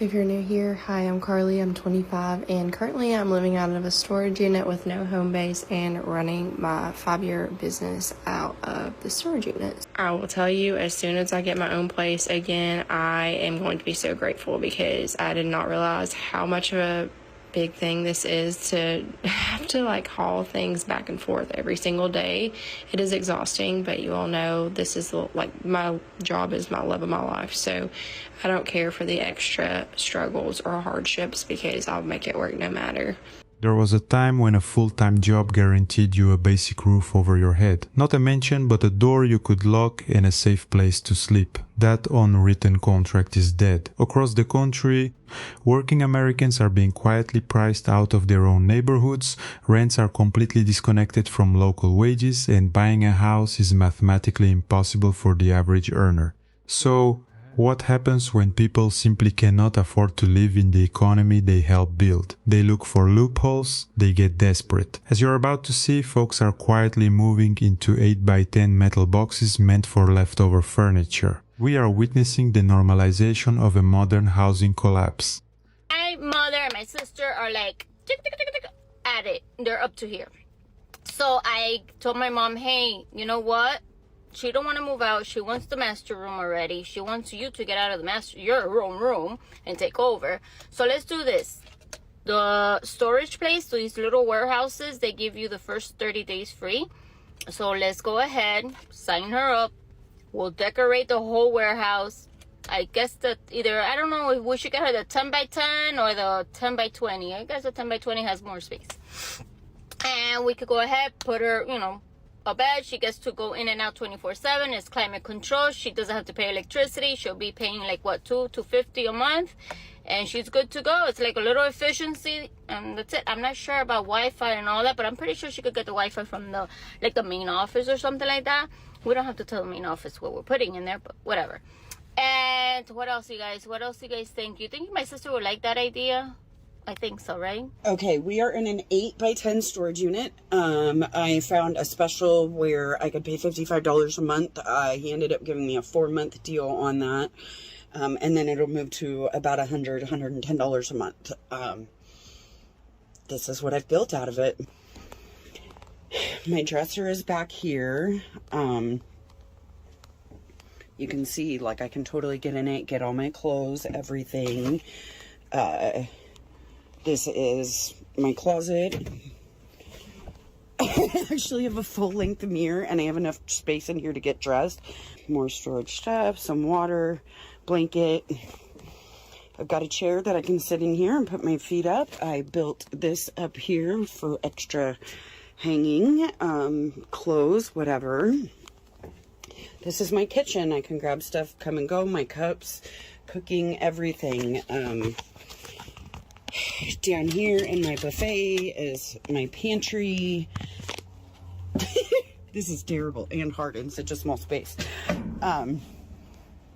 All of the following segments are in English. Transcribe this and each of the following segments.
If you're new here, hi, I'm Carly, I'm 25, and currently I'm living out of a storage unit with no home base and running my 5-year business out of the storage unit. I will tell you, as soon as I get my own place again, I am going to be so grateful because I did not realize how much of a big thing this is to have to haul things back and forth every single day. It is exhausting, but you all know this is my job is my love of my life, so I don't care for the extra struggles or hardships because I'll make it work no matter. There was a time when a full-time job guaranteed you a basic roof over your head. Not a mansion, but a door you could lock and a safe place to sleep. That unwritten contract is dead. Across the country, working Americans are being quietly priced out of their own neighborhoods, rents are completely disconnected from local wages, and buying a house is mathematically impossible for the average earner. So, what happens when people simply cannot afford to live in the economy they help build? They look for loopholes, they get desperate. As you're about to see, folks are quietly moving into 8x10 metal boxes meant for leftover furniture. We are witnessing the normalization of a modern housing collapse. My mother and my sister are at it. They're up to here. So I told my mom, hey, you know what? She don't want to move out. She wants the master room already. She wants you to get out of your room and take over. So let's do this. The storage place, so these little warehouses, they give you the first 30 days free. So let's go ahead, sign her up. We'll decorate the whole warehouse. I guess that I don't know if we should get her the 10x10 or the 10x20. I guess the 10x20 has more space. And we could go ahead, put her, a bed. She gets to go in and out 24/7. It's climate control. She doesn't have to pay electricity. She'll be paying $250 a month, and she's good to go. It's like a little efficiency, and that's it. I'm not sure about Wi-Fi and all that, but I'm pretty sure she could get the Wi-Fi from the main office or something like that. We don't have to tell the main office what we're putting in there, but whatever. And what else, you guys? What else do you guys think? You think my sister would like that idea? I think so, right? Okay, we are in an 8x10 storage unit. I found a special where I could pay $55 a month. He ended up giving me a 4-month deal on that. And then it'll move to about $110 a month. This is what I've built out of it. My dresser is back here. You can see, I can totally get in it, get all my clothes, everything. This is my closet. I actually have a full-length mirror, and I have enough space in here to get dressed. More storage stuff, some water, blanket. I've got a chair that I can sit in here and put my feet up. I built this up here for extra hanging, clothes, whatever. This is my kitchen. I can grab stuff, come and go, my cups, cooking, everything. Down here in my buffet is my pantry. This is terrible and hard in such a small space.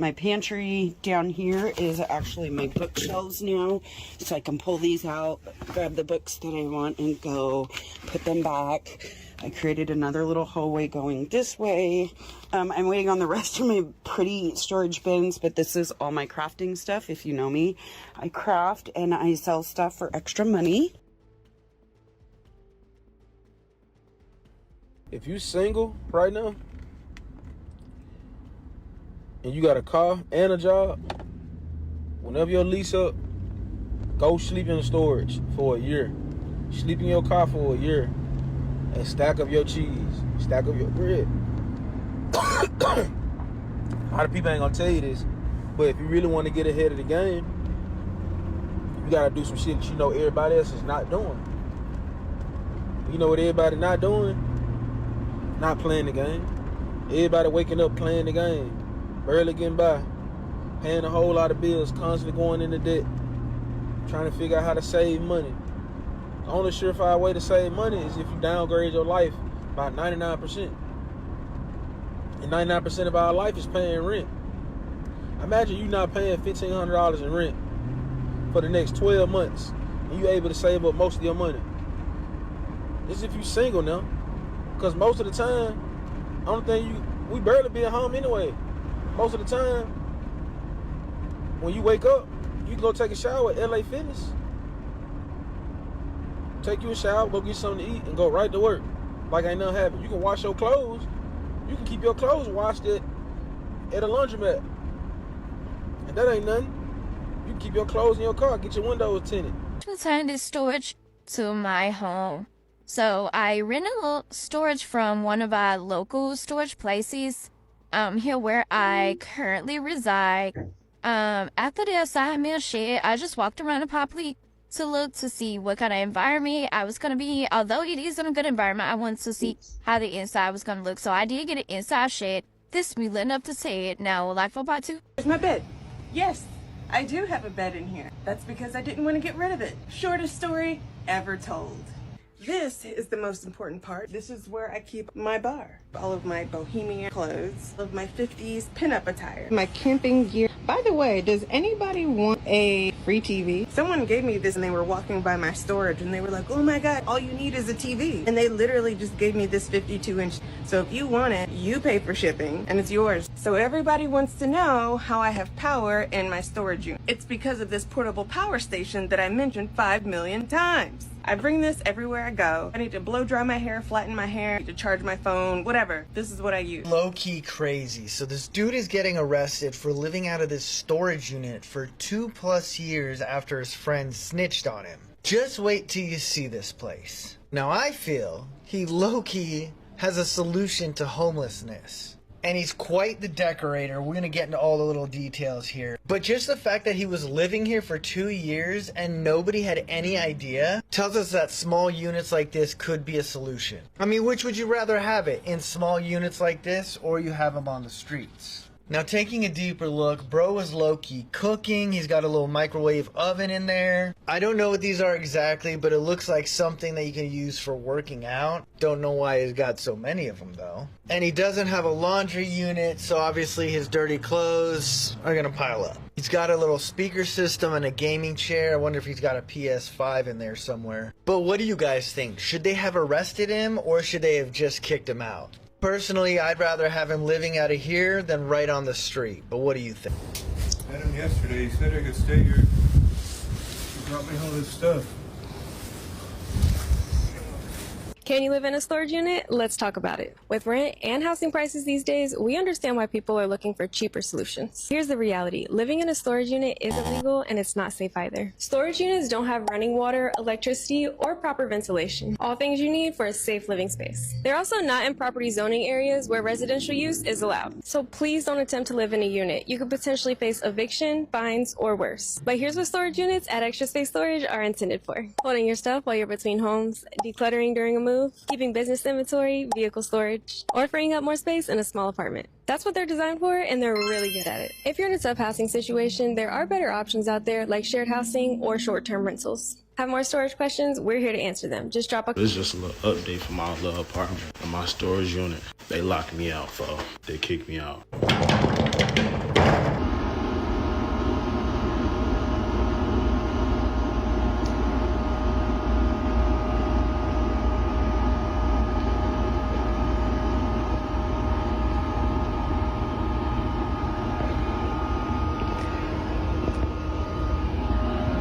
My pantry down here is actually my bookshelves now, so I can pull these out, grab the books that I want, and go put them back. I created another little hallway going this way. I'm waiting on the rest of my pretty storage bins, but this is all my crafting stuff. If you know me, I craft and I sell stuff for extra money. If you single right now, and you got a car and a job, whenever your lease up, go sleep in storage for a year. Sleep in your car for a year and stack up your cheese, stack up your bread. A lot of people ain't gonna tell you this, but if you really want to get ahead of the game, you gotta do some shit that you know everybody else is not doing. You know what everybody not doing? Not playing the game. Everybody waking up playing the game, barely getting by, paying a whole lot of bills, constantly going into debt, trying to figure out how to save money. The only surefire way to save money is if you downgrade your life by 99%. And 99% of our life is paying rent. Imagine you not paying $1,500 in rent for the next 12 months, and you able to save up most of your money. This is if you single now, because most of the time, we barely be at home anyway. Most of the time, when you wake up, You can go take a shower at LA Fitness. Take you a shower, go get something to eat, and go right to work. Like ain't nothing happened. You can wash your clothes. You can keep your clothes washed at a laundromat. And that ain't nothing. You can keep your clothes in your car, get your windows tinted. Return this storage to my home. So I rented a little storage from one of our local storage places here where I currently reside. After they assigned me a shed, I just walked around the property to look to see what kind of environment I was going to be. Although it is in a good environment, I wanted to see how the inside was going to look. So I did get an inside shed. This we lit up to say it. Now, like for part 2. There's my bed. Yes, I do have a bed in here. That's because I didn't want to get rid of it. Shortest story ever told. This is the most important part. This is where I keep my bar. All of my bohemian clothes, all of my 50s pinup attire, my camping gear. By the way, does anybody want a free TV? Someone gave me this and they were walking by my storage and they were like, oh my God, all you need is a TV. And they literally just gave me this 52-inch. So if you want it, you pay for shipping and it's yours. So everybody wants to know how I have power in my storage unit. It's because of this portable power station that I mentioned 5 million times. I bring this everywhere I go. I need to blow dry my hair, flatten my hair, I need to charge my phone, whatever. This is what I use. Low-key crazy. So this dude is getting arrested for living out of this storage unit for 2+ years after his friend snitched on him. Just wait till you see this place. Now I feel he low-key has a solution to homelessness. And he's quite the decorator. We're going to get into all the little details here. But just the fact that he was living here for 2 years and nobody had any idea tells us that small units like this could be a solution. I mean, which would you rather have it? In small units like this, or you have them on the streets? Now, taking a deeper look, bro was low-key cooking. He's got a little microwave oven in there. I don't know what these are exactly, but it looks like something that you can use for working out. Don't know why he's got so many of them, though. And he doesn't have a laundry unit, so obviously his dirty clothes are gonna pile up. He's got a little speaker system and a gaming chair. I wonder if he's got a PS5 in there somewhere. But what do you guys think? Should they have arrested him, or should they have just kicked him out? Personally, I'd rather have him living out of here than right on the street. But what do you think? I met him yesterday. He said I could stay here. He brought me all this stuff. Can you live in a storage unit? Let's talk about it. With rent and housing prices these days, we understand why people are looking for cheaper solutions. Here's the reality. Living in a storage unit isn't legal and it's not safe either. Storage units don't have running water, electricity, or proper ventilation. All things you need for a safe living space. They're also not in property zoning areas where residential use is allowed. So please don't attempt to live in a unit. You could potentially face eviction, fines, or worse. But here's what storage units at Extra Space Storage are intended for. Holding your stuff while you're between homes, decluttering during a move, keeping business inventory, vehicle storage, or freeing up more space in a small apartment. That's what they're designed for, and they're really good at it. If you're in a tough housing situation, there are better options out there like shared housing or short-term rentals. Have more storage questions? We're here to answer them. Just drop a... It's just a little update for my little apartment and my storage unit. They locked me out, they kicked me out.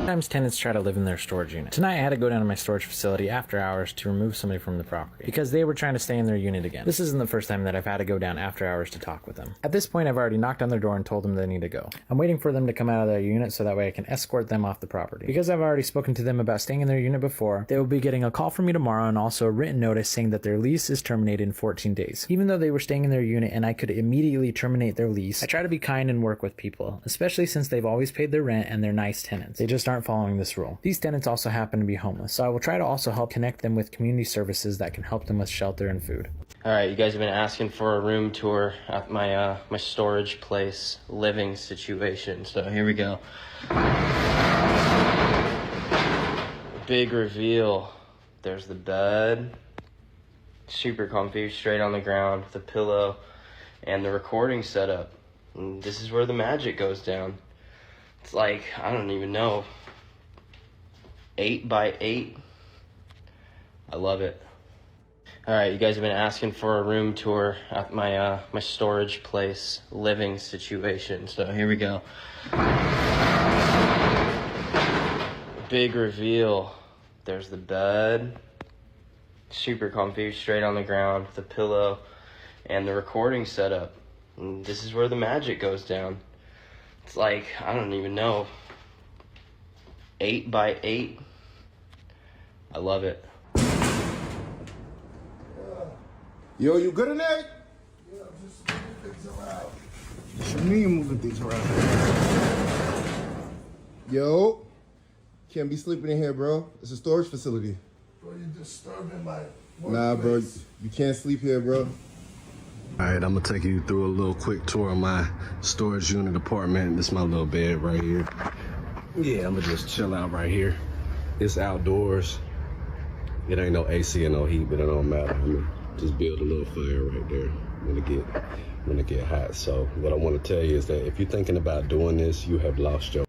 Sometimes tenants try to live in their storage unit. Tonight I had to go down to my storage facility after hours to remove somebody from the property because they were trying to stay in their unit again. This isn't the first time that I've had to go down after hours to talk with them. At this point I've already knocked on their door and told them they need to go. I'm waiting for them to come out of their unit so that way I can escort them off the property. Because I've already spoken to them about staying in their unit before, they will be getting a call from me tomorrow and also a written notice saying that their lease is terminated in 14 days. Even though they were staying in their unit and I could immediately terminate their lease, I try to be kind and work with people, especially since they've always paid their rent and they're nice tenants. They just aren't following this rule. These tenants also happen to be homeless, so I will try to also help connect them with community services that can help them with shelter and food. Alright, you guys have been asking for a room tour at my my storage place living situation, so here we go. Big reveal. There's the bed. Super comfy, straight on the ground with a pillow and the recording setup. And this is where the magic goes down. It's like, I don't even know, 8 by 8. I love it. Alright, you guys have been asking for a room tour at my my storage place living situation, so here we go. Big reveal. There's the bed. Super comfy, straight on the ground with a pillow and the recording setup. And this is where the magic goes down. It's like, I don't even know, 8 by 8. I love it. Yo, you good in there? Yeah, I'm just moving things around. Show me you moving things around. Yo, can't be sleeping in here, bro. It's a storage facility. Bro, you're disturbing my workplace. Nah, bro, you can't sleep here, bro. All right, I'm gonna take you through a little quick tour of my storage unit apartment. This is my little bed right here. Yeah, I'm gonna just chill out right here. It's outdoors. It ain't no AC and no heat, but it don't matter. I'm gonna just build a little fire right there when it get hot. So what I want to tell you is that if you're thinking about doing this, you have lost your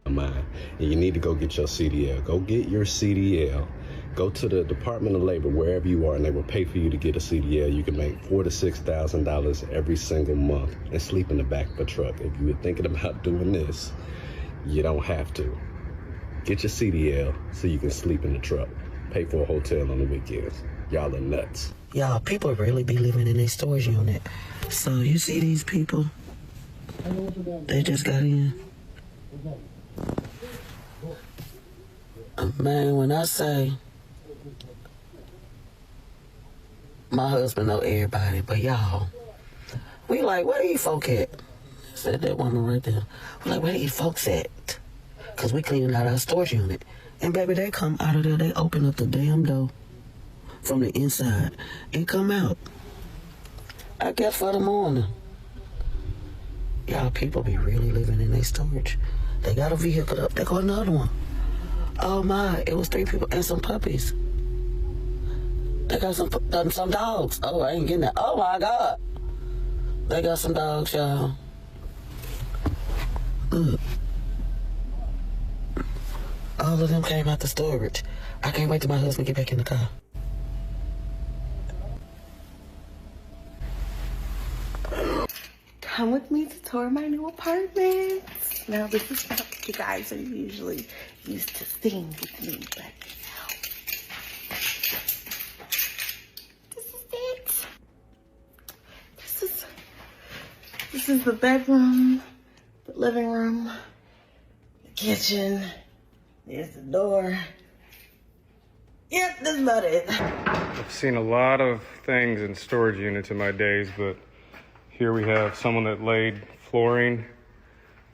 mind, and you need to go get your CDL. Go get your CDL. Go to the Department of Labor, wherever you are, and they will pay for you to get a CDL. You can make $4,000 to $6,000 every single month and sleep in the back of a truck. If you were thinking about doing this, you don't have to. Get your CDL so you can sleep in the truck. Pay for a hotel on the weekends. Y'all are nuts. Y'all, people really be living in a storage unit. So you see these people? They just got in. Man, when I say my husband know everybody, but y'all, we like, where these folk at? Said that woman right there. We like, where these folks at? Because we cleaning out our storage unit. And baby, they come out of there, they open up the damn door from the inside and come out. I guess for the morning. Y'all, people be really living in their storage. They got a vehicle up, they got another one. Oh my, it was 3 people and some puppies. They got some dogs. Oh, I ain't getting that. Oh my God. They got some dogs, y'all. Look. All of them came out the storage. I can't wait till my husband get back in the car. Come with me to tour my new apartment. Now, this is not what you guys are usually used to seeing with me, but this is the bedroom, the living room, the kitchen. There's the door. Yep, that's about it. I've seen a lot of things in storage units in my days, but here we have someone that laid flooring,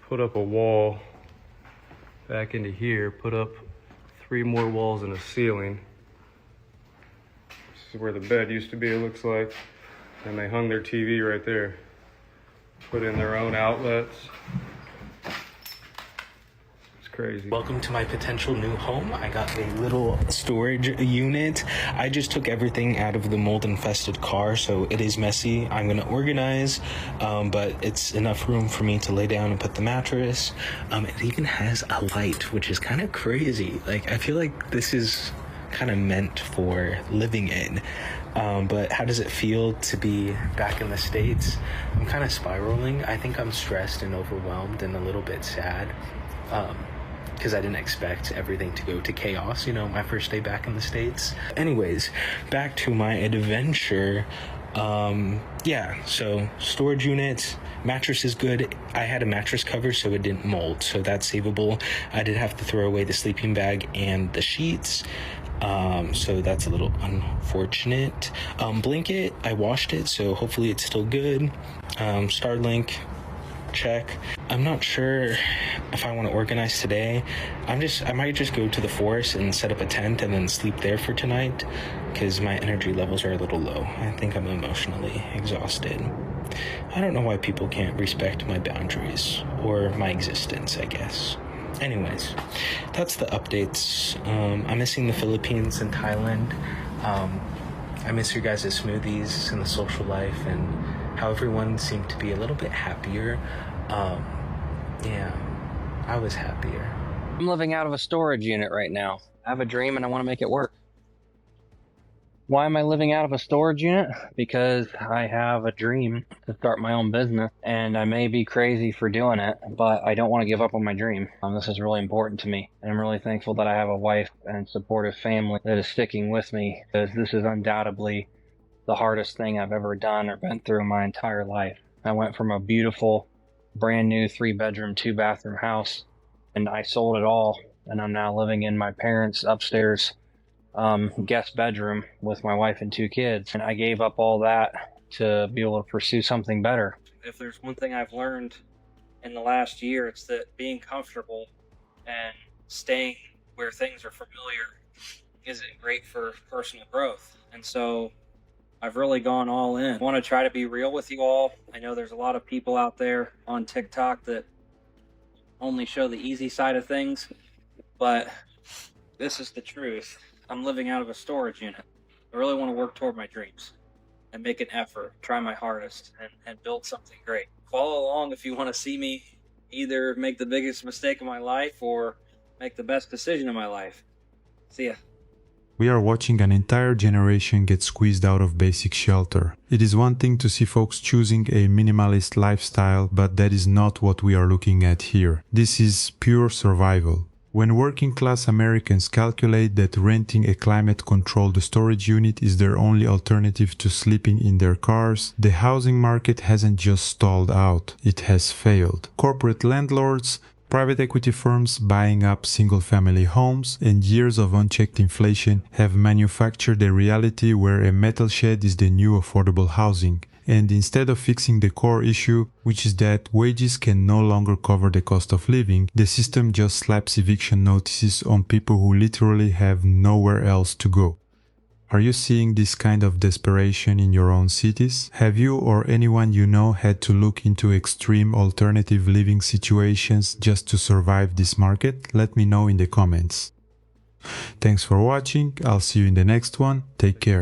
put up a wall back into here, put up 3 more walls and a ceiling. This is where the bed used to be, it looks like. And they hung their TV right there. Put in their own outlets. Crazy. Welcome to my potential new home. I got a little storage unit. I just took everything out of the mold infested car, so it is messy. I'm gonna organize, but it's enough room for me to lay down and put the mattress. It even has a light, which is kind of crazy. Like, I feel like this is kind of meant for living in. But how does it feel to be back in the States? I'm kind of spiraling. I think I'm stressed and overwhelmed and a little bit sad. Because I didn't expect everything to go to chaos, you know, my first day back in the States. Anyways, back to my adventure. Yeah, so storage unit, mattress is good. I had a mattress cover so it didn't mold, so that's savable. I did have to throw away the sleeping bag and the sheets. So that's a little unfortunate. Blanket, I washed it, so hopefully it's still good. Starlink, check. I'm not sure if I want to organize today. I might just go to the forest and set up a tent and then sleep there for tonight because my energy levels are a little low. I think I'm emotionally exhausted. I don't know why people can't respect my boundaries or my existence, I guess. Anyways, that's the updates. I'm missing the Philippines and Thailand. I miss your guys' smoothies and the social life and how everyone seemed to be a little bit happier. Yeah, I was happier. I'm living out of a storage unit right now. I have a dream and I want to make it work. Why am I living out of a storage unit? Because I have a dream to start my own business, and I may be crazy for doing it, but I don't want to give up on my dream. This is really important to me, and I'm really thankful that I have a wife and supportive family that is sticking with me, because this is undoubtedly the hardest thing I've ever done or been through in my entire life. I went from a beautiful, brand new 3-bedroom, 2-bathroom house, and I sold it all, and I'm now living in my parents' upstairs guest bedroom with my wife and 2 kids. And I gave up all that to be able to pursue something better. If there's one thing I've learned in the last year, it's that being comfortable and staying where things are familiar isn't great for personal growth. And so I've really gone all in. I want to try to be real with you all. I know there's a lot of people out there on TikTok that only show the easy side of things, but this is the truth. I'm living out of a storage unit. I really want to work toward my dreams and make an effort, try my hardest, and build something great. Follow along if you want to see me either make the biggest mistake of my life or make the best decision of my life. See ya. We are watching an entire generation get squeezed out of basic shelter. It is one thing to see folks choosing a minimalist lifestyle, but that is not what we are looking at here. This is pure survival. When working-class Americans calculate that renting a climate-controlled storage unit is their only alternative to sleeping in their cars, the housing market hasn't just stalled out, it has failed. Corporate landlords, private equity firms buying up single-family homes, and years of unchecked inflation have manufactured a reality where a metal shed is the new affordable housing. And instead of fixing the core issue, which is that wages can no longer cover the cost of living, the system just slaps eviction notices on people who literally have nowhere else to go. Are you seeing this kind of desperation in your own cities? Have you or anyone you know had to look into extreme alternative living situations just to survive this market? Let me know in the comments. Thanks for watching. I'll see you in the next one. Take care.